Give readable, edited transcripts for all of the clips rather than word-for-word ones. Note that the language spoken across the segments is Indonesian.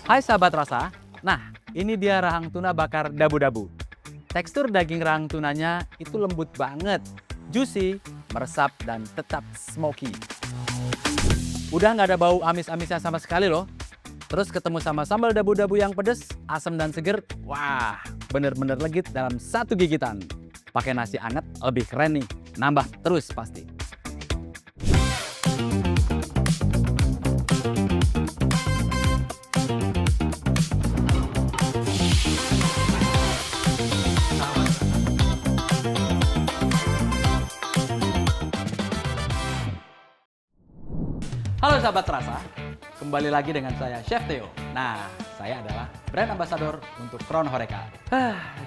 Hai sahabat rasa, nah ini dia rahang tuna bakar dabu-dabu. Tekstur daging rahang tunanya itu lembut banget, juicy, meresap dan tetap smoky. Udah nggak ada bau amis-amisnya sama sekali loh. Terus ketemu sama sambal dabu-dabu yang pedes, asam dan seger, wah bener-bener legit dalam satu gigitan. Pakai nasi anget lebih keren nih, nambah terus pasti. Halo sahabat rasa, kembali lagi dengan saya Chef Theo. Nah, saya adalah brand ambassador untuk Crown Horeca.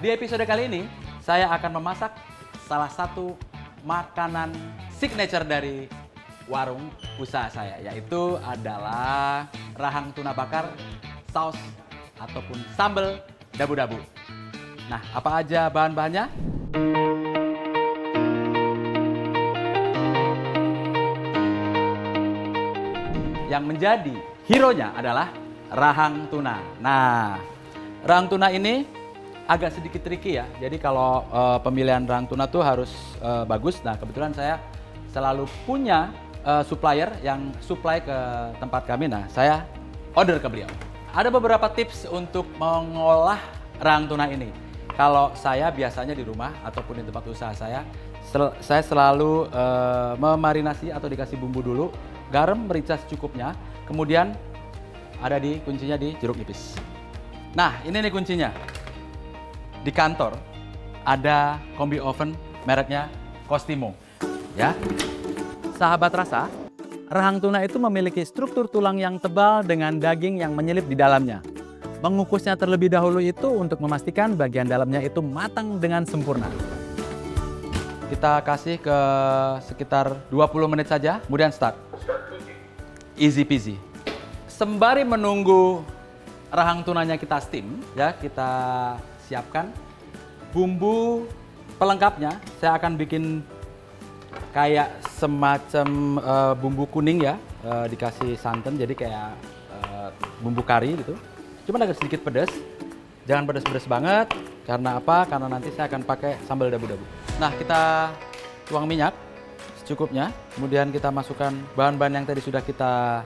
Di episode kali ini, saya akan memasak salah satu makanan signature dari warung usaha saya, yaitu adalah rahang tuna bakar, saus ataupun sambal dabu-dabu. Nah, apa aja bahan-bahannya? Yang menjadi hero-nya adalah rahang tuna. Nah, rahang tuna ini agak sedikit tricky ya. Jadi kalau pemilihan rahang tuna tuh harus bagus. Nah, kebetulan saya selalu punya supplier yang supply ke tempat kami. Nah, saya order ke beliau. Ada beberapa tips untuk mengolah rahang tuna ini. Kalau saya biasanya di rumah ataupun di tempat usaha saya selalu memarinasi atau dikasih bumbu dulu. Garam, merica secukupnya, kemudian ada kuncinya di jeruk nipis. Nah, ini nih kuncinya. Di kantor ada kombi oven mereknya Costimo. Ya. Sahabat rasa, rahang tuna itu memiliki struktur tulang yang tebal dengan daging yang menyelip di dalamnya. Mengukusnya terlebih dahulu itu untuk memastikan bagian dalamnya itu matang dengan sempurna. Kita kasih ke sekitar 20 menit saja, kemudian start. Easy peasy. Sembari menunggu rahang tunanya kita steam, ya kita siapkan bumbu pelengkapnya. Saya akan bikin kayak semacam bumbu kuning ya, dikasih santan jadi kayak bumbu kari gitu. Cuma agak sedikit pedas. Jangan pedas-pedas banget. Karena apa? Karena nanti saya akan pakai sambal dabu-dabu. Nah, kita tuang minyak secukupnya. Kemudian kita masukkan bahan-bahan yang tadi sudah kita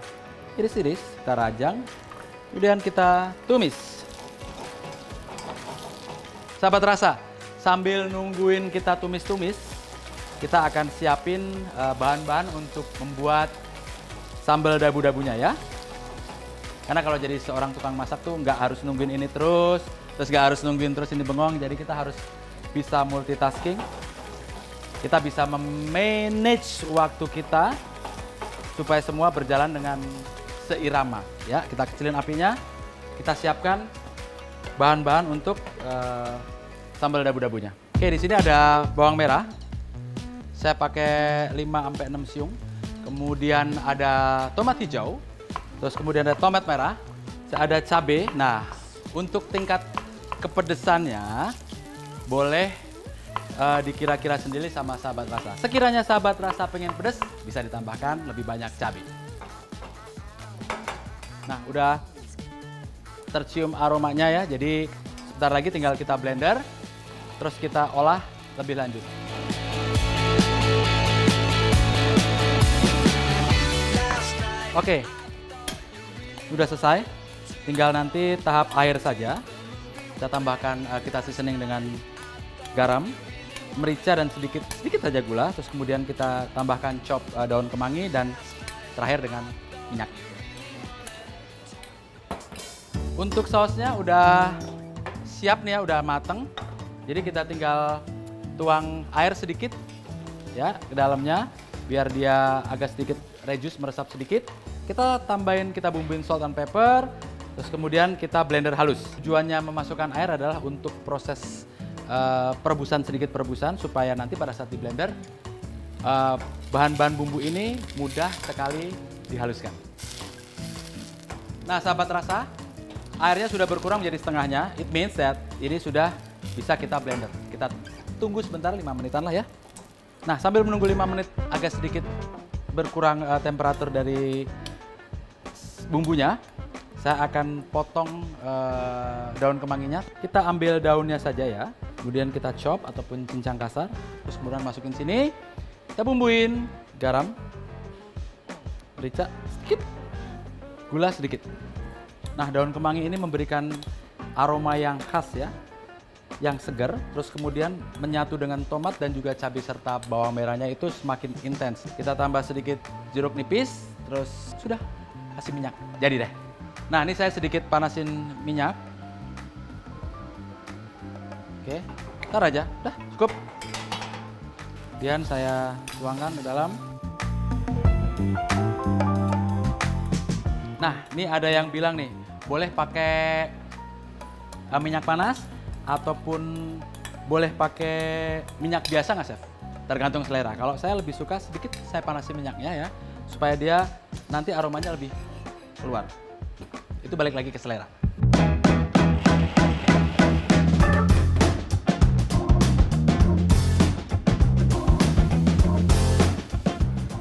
iris-iris, kita rajang. Kemudian kita tumis. Sahabat rasa, sambil nungguin kita tumis-tumis, kita akan siapin bahan-bahan untuk membuat sambal dabu-dabunya ya. Karena kalau jadi seorang tukang masak tuh nggak harus nungguin ini terus nggak harus nungguin terus ini bengong. Jadi kita harus bisa multitasking. Kita bisa memanage waktu kita supaya semua berjalan dengan seirama. Ya, kita kecilin apinya. Kita siapkan bahan-bahan untuk sambal dabu-dabunya. Oke, di sini ada bawang merah. Saya pakai 5-6 siung. Kemudian ada tomat hijau. Terus kemudian ada tomat merah. Ada cabai. Nah, untuk tingkat kepedesannya boleh dikira-kira sendiri sama sahabat rasa. Sekiranya sahabat rasa pengen pedas, bisa ditambahkan lebih banyak cabai. Nah, udah tercium aromanya ya. Jadi sebentar lagi tinggal kita blender, terus kita olah lebih lanjut. Oke, sudah selesai. Tinggal nanti tahap air saja. Kita tambahkan, kita seasoning dengan garam, merica dan sedikit saja gula. Terus kemudian kita tambahkan chop daun kemangi dan terakhir dengan minyak. Untuk sausnya udah siap nih ya, udah mateng. Jadi kita tinggal tuang air sedikit ya ke dalamnya biar dia agak sedikit reduce, meresap sedikit. Kita tambahin, kita bumbuin salt and pepper. Terus kemudian kita blender halus. Tujuannya memasukkan air adalah untuk proses sedikit perebusan supaya nanti pada saat di blender bahan-bahan bumbu ini mudah sekali dihaluskan. Nah, sahabat rasa, airnya sudah berkurang menjadi setengahnya. It means that ini sudah bisa kita blender. Kita tunggu sebentar 5 menitan lah ya. Nah, sambil menunggu 5 menit agak sedikit berkurang temperatur dari bumbunya, saya akan potong daun kemanginya. Kita ambil daunnya saja ya. Kemudian kita chop ataupun cincang kasar. Terus kemudian masukin sini. Kita bumbuin garam, merica sedikit, gula sedikit. Nah, daun kemangi ini memberikan aroma yang khas ya, yang segar. Terus kemudian menyatu dengan tomat dan juga cabai serta bawang merahnya itu semakin intens. Kita tambah sedikit jeruk nipis, terus sudah kasih minyak. Jadi deh. Nah, ini saya sedikit panasin minyak. Oke, tar aja, udah cukup. Kemudian saya tuangkan ke dalam. Nah, ini ada yang bilang nih, boleh pakai minyak panas ataupun boleh pakai minyak biasa nggak, Chef? Tergantung selera. Kalau saya lebih suka sedikit saya panasin minyaknya ya, supaya dia nanti aromanya lebih keluar. Itu balik lagi ke selera.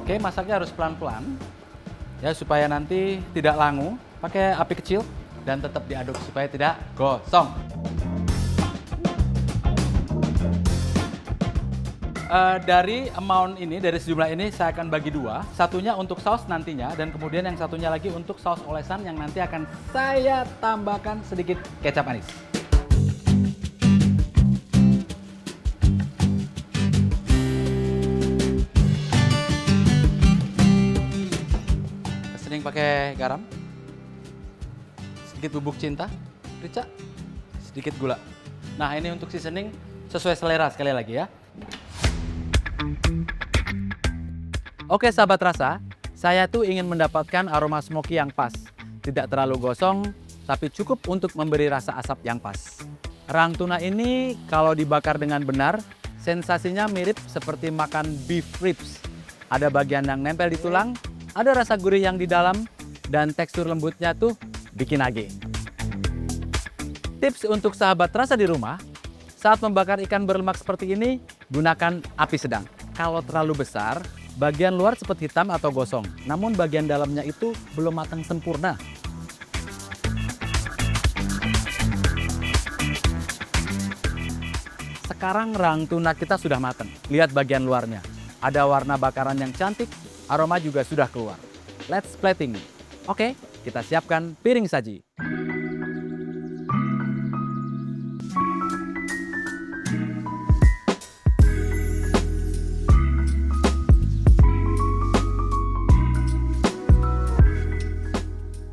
Oke, masaknya harus pelan-pelan ya supaya nanti tidak langu. Pakai api kecil dan tetap diaduk supaya tidak gosong. Dari amount ini, dari sejumlah ini saya akan bagi dua. Satunya untuk saus nantinya dan kemudian yang satunya lagi untuk saus olesan yang nanti akan saya tambahkan sedikit kecap manis. Sening pakai garam, sedikit bubuk cinta, merica, sedikit gula. Nah, ini untuk seasoning sesuai selera sekali lagi ya. Oke sahabat rasa, saya tuh ingin mendapatkan aroma smoky yang pas. Tidak terlalu gosong, tapi cukup untuk memberi rasa asap yang pas. Rahang tuna ini kalau dibakar dengan benar, sensasinya mirip seperti makan beef ribs. Ada bagian yang nempel di tulang, ada rasa gurih yang di dalam, dan tekstur lembutnya tuh bikin nagih. Tips untuk sahabat rasa di rumah, saat membakar ikan berlemak seperti ini, gunakan api sedang. Kalau terlalu besar, bagian luar cepat hitam atau gosong, namun bagian dalamnya itu belum matang sempurna. Sekarang rahang tuna kita sudah matang. Lihat bagian luarnya. Ada warna bakaran yang cantik, aroma juga sudah keluar. Let's plating. Oke, kita siapkan piring saji.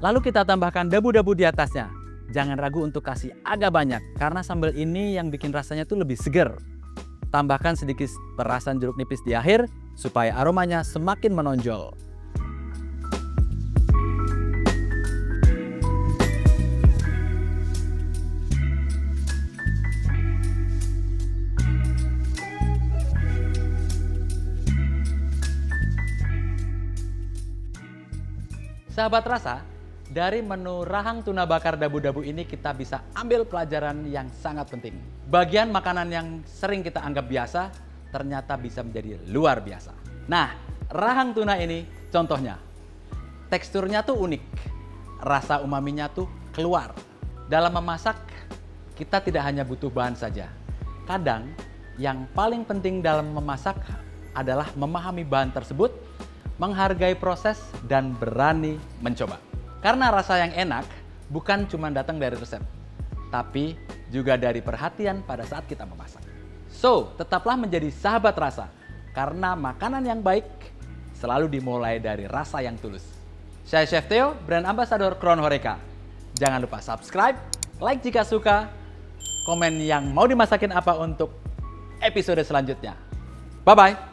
Lalu kita tambahkan dabu-dabu di atasnya. Jangan ragu untuk kasih agak banyak, karena sambal ini yang bikin rasanya tuh lebih segar. Tambahkan sedikit perasan jeruk nipis di akhir, supaya aromanya semakin menonjol. Sahabat rasa, dari menu rahang tuna bakar dabu-dabu ini kita bisa ambil pelajaran yang sangat penting. Bagian makanan yang sering kita anggap biasa, ternyata bisa menjadi luar biasa. Nah, rahang tuna ini contohnya. Teksturnya tuh unik, rasa umaminya tuh keluar. Dalam memasak, kita tidak hanya butuh bahan saja. Kadang, yang paling penting dalam memasak adalah memahami bahan tersebut, menghargai proses, dan berani mencoba. Karena rasa yang enak bukan cuma datang dari resep, tapi juga dari perhatian pada saat kita memasak. So, tetaplah menjadi sahabat rasa, karena makanan yang baik selalu dimulai dari rasa yang tulus. Saya Chef Theo, brand ambassador Crown Horeca. Jangan lupa subscribe, like jika suka, komen yang mau dimasakin apa untuk episode selanjutnya. Bye-bye!